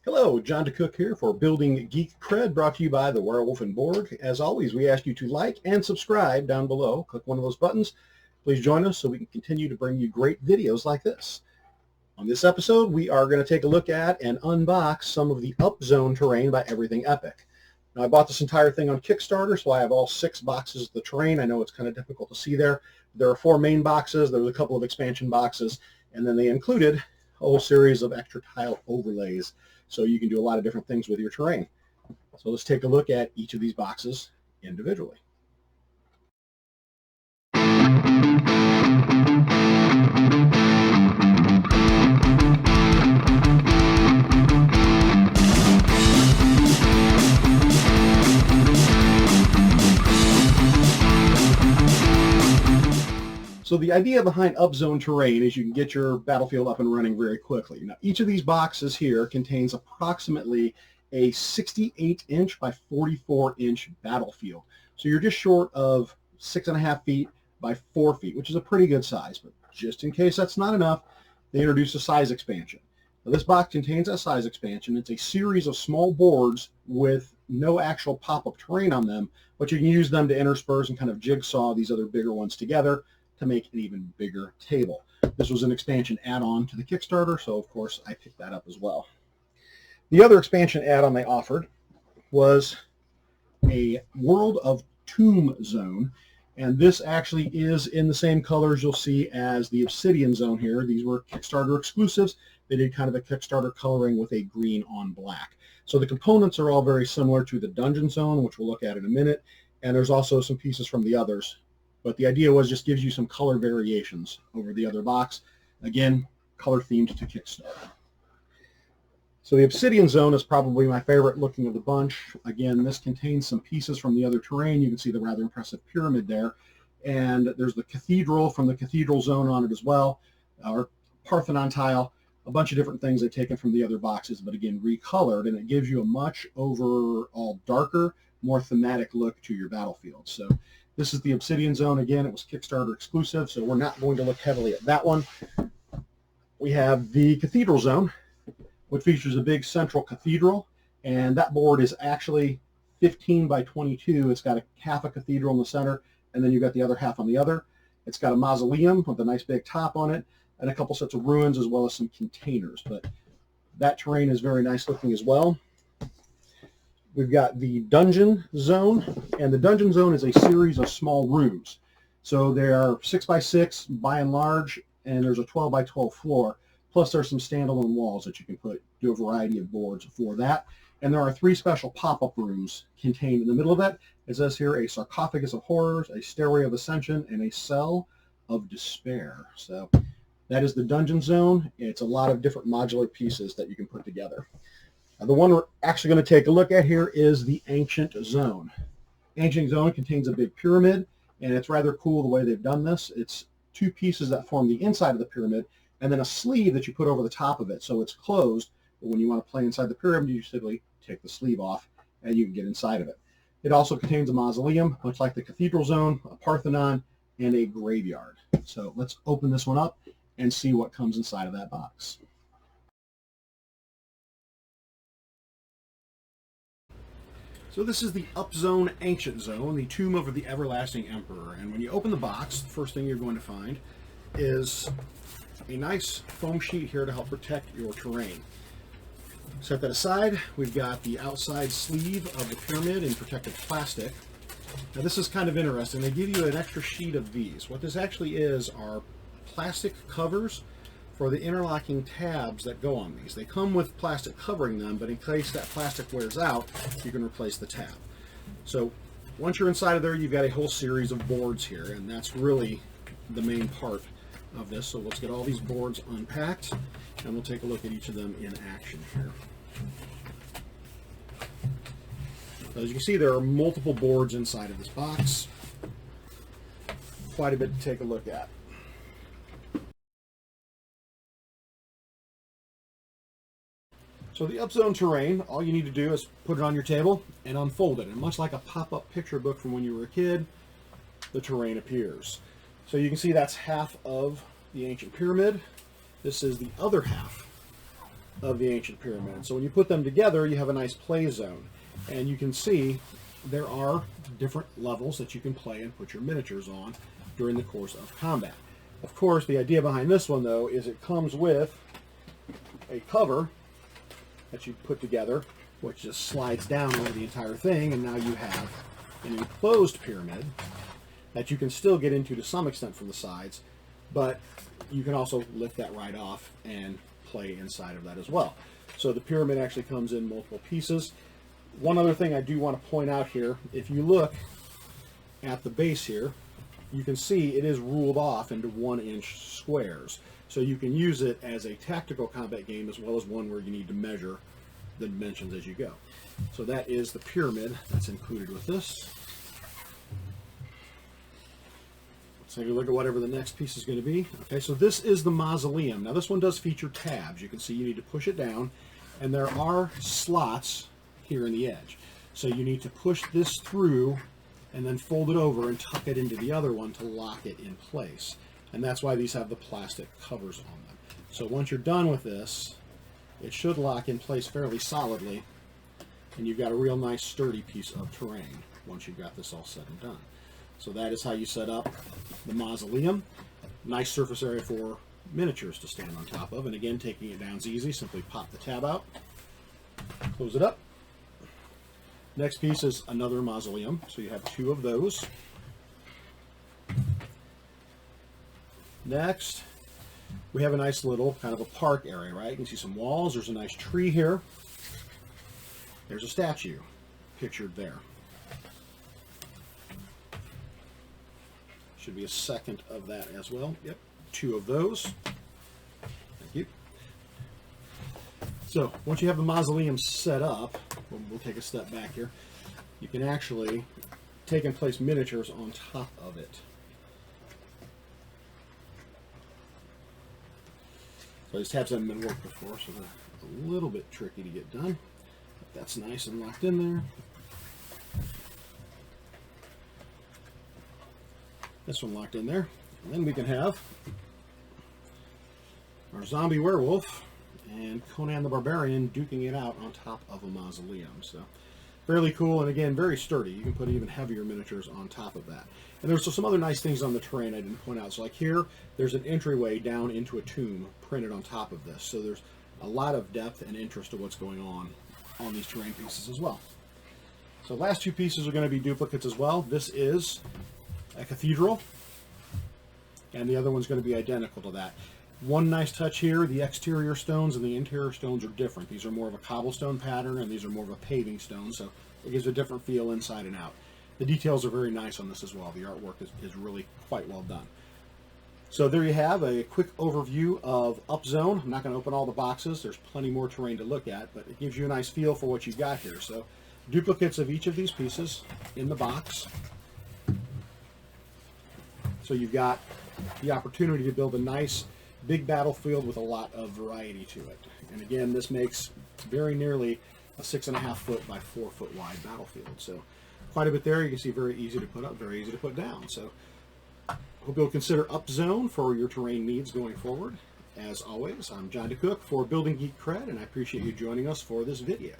Hello, John DeCook here for Building Geek Cred, brought to you by the Werewolf and Borg. As always, we ask you to like and subscribe down below. Click one of those buttons. Please join us so we can continue to bring you great videos like this. On this episode, we are going to take a look at and unbox some of the Upzone terrain by Everything Epic. Now, I bought this entire thing on Kickstarter, so I have all 6 boxes of the terrain. I know it's kind of difficult to see there. There are 4 main boxes. There's a couple of expansion boxes, and then they included a whole series of extra tile overlays. So you can do a lot of different things with your terrain. So let's take a look at each of these boxes individually. So the idea behind Upzone terrain is you can get your battlefield up and running very quickly. Now, each of these boxes here contains approximately a 68-inch by 44-inch battlefield. So you're just short of 6.5 feet by 4 feet, which is a pretty good size. But just in case that's not enough, they introduced a size expansion. Now, this box contains a size expansion. It's a series of small boards with no actual pop-up terrain on them, but you can use them to intersperse and kind of jigsaw these other bigger ones together to make an even bigger table. This was an expansion add-on to the Kickstarter, so of course I picked that up as well. The other expansion add-on they offered was a World of Tomb Zone, and this actually is in the same colors you'll see as the Obsidian Zone here. These were Kickstarter exclusives. They did kind of a Kickstarter coloring with a green on black. So the components are all very similar to the Dungeon Zone, which we'll look at in a minute, and there's also some pieces from the others. But the idea was just gives you some color variations over the other box. Again, color themed to Kickstarter. So the Obsidian Zone is probably my favorite looking of the bunch. Again, this contains some pieces from the other terrain. You can see the rather impressive pyramid there. And there's the cathedral from the Cathedral Zone on it as well, or Parthenon tile. A bunch of different things they've taken from the other boxes, but again, recolored, and it gives you a much overall darker, more thematic look to your battlefield. So this is the Obsidian Zone. Again, it was Kickstarter exclusive, so we're not going to look heavily at that one. We have the Cathedral Zone, which features a big central cathedral, and that board is actually 15 by 22. It's got a half a cathedral in the center, and then you've got the other half on the other. It's got a mausoleum with a nice big top on it, and a couple sets of ruins, as well as some containers. But that terrain is very nice looking as well. We've got the Dungeon Zone, and the Dungeon Zone is a series of small rooms. So they are 6 by 6 by and large, and there's a 12 by 12 floor. Plus there's some standalone walls that you can do a variety of boards for that. And there are 3 special pop-up rooms contained in the middle of that. It says here a sarcophagus of horrors, a stairway of ascension, and a cell of despair. So that is the Dungeon Zone. It's a lot of different modular pieces that you can put together. The one we're actually going to take a look at here is the Ancient Zone. Ancient Zone contains a big pyramid, and it's rather cool the way they've done this. It's 2 pieces that form the inside of the pyramid, and then a sleeve that you put over the top of it, so it's closed. But when you want to play inside the pyramid, you simply take the sleeve off, and you can get inside of it. It also contains a mausoleum, much like the Cathedral Zone, a Parthenon, and a graveyard. So let's open this one up and see what comes inside of that box. So this is the Upzone Ancient Zone, the Tomb of the Everlasting Emperor. And when you open the box, the first thing you're going to find is a nice foam sheet here to help protect your terrain. Set that aside. We've got the outside sleeve of the pyramid in protective plastic. Now this is kind of interesting. They give you an extra sheet of these. What this actually is are plastic covers for the interlocking tabs that go on these. They come with plastic covering them, but in case that plastic wears out, you can replace the tab. So once you're inside of there, you've got a whole series of boards here, and that's really the main part of this. So let's get all these boards unpacked, and we'll take a look at each of them in action here. As you can see, there are multiple boards inside of this box. Quite a bit to take a look at. So the Upzone terrain, all you need to do is put it on your table and unfold it. And much like a pop-up picture book from when you were a kid, the terrain appears. So you can see that's half of the ancient pyramid. This is the other half of the ancient pyramid. So when you put them together, you have a nice play zone. And you can see there are different levels that you can play and put your miniatures on during the course of combat. Of course, the idea behind this one, though, is it comes with a cover that you put together, which just slides down over the entire thing, and now you have an enclosed pyramid that you can still get into to some extent from the sides, but you can also lift that right off and play inside of that as well. So the pyramid actually comes in multiple pieces. One other thing I do want to point out here, if you look at the base here, you can see it is ruled off into 1-inch squares. So you can use it as a tactical combat game as well as one where you need to measure the dimensions as you go. So that is the pyramid that's included with this. Let's take a look at whatever the next piece is going to be. Okay, so this is the mausoleum. Now this one does feature tabs. You can see you need to push it down, and there are slots here in the edge. So you need to push this through and then fold it over and tuck it into the other one to lock it in place. And that's why these have the plastic covers on them. So once you're done with this, it should lock in place fairly solidly, and you've got a real nice sturdy piece of terrain once you've got this all said and done. So that is how you set up the mausoleum. Nice surface area for miniatures to stand on top of, and again, taking it down is easy. Simply pop the tab out, close it up. Next piece is another mausoleum, so you have 2 of those. Next, we have a nice little kind of a park area, right? You can see some walls. There's a nice tree here. There's a statue pictured there. Should be a second of that as well. Yep, 2 of those. Thank you. So once you have the mausoleum set up, we'll take a step back here, you can actually take and place miniatures on top of it. So these tabs haven't been worked before, so they're a little bit tricky to get done. But that's nice and locked in there. This one locked in there. And then we can have our zombie werewolf and Conan the Barbarian duking it out on top of a mausoleum. So fairly cool, and again, very sturdy. You can put even heavier miniatures on top of that. And there's some other nice things on the terrain I didn't point out. So like here, there's an entryway down into a tomb printed on top of this. So there's a lot of depth and interest to what's going on these terrain pieces as well. So last 2 pieces are going to be duplicates as well. This is a cathedral, and the other one's going to be identical to that. One nice touch here, the exterior stones and the interior stones are different. These are more of a cobblestone pattern, and these are more of a paving stone, so it gives a different feel inside and out. The details are very nice on this as well. The artwork is really quite well done. So there you have a quick overview of Upzone. I'm not going to open all the boxes. There's plenty more terrain to look at, but it gives you a nice feel for what you've got here. So duplicates of each of these pieces in the box. So you've got the opportunity to build a nice big battlefield with a lot of variety to it. And again, this makes very nearly a 6.5 foot by 4 foot wide battlefield. So quite a bit there. You can see very easy to put up, very easy to put down. So I hope you'll consider Upzone for your terrain needs going forward. As always, I'm John DeCook for Building Geek Cred, and I appreciate you joining us for this video.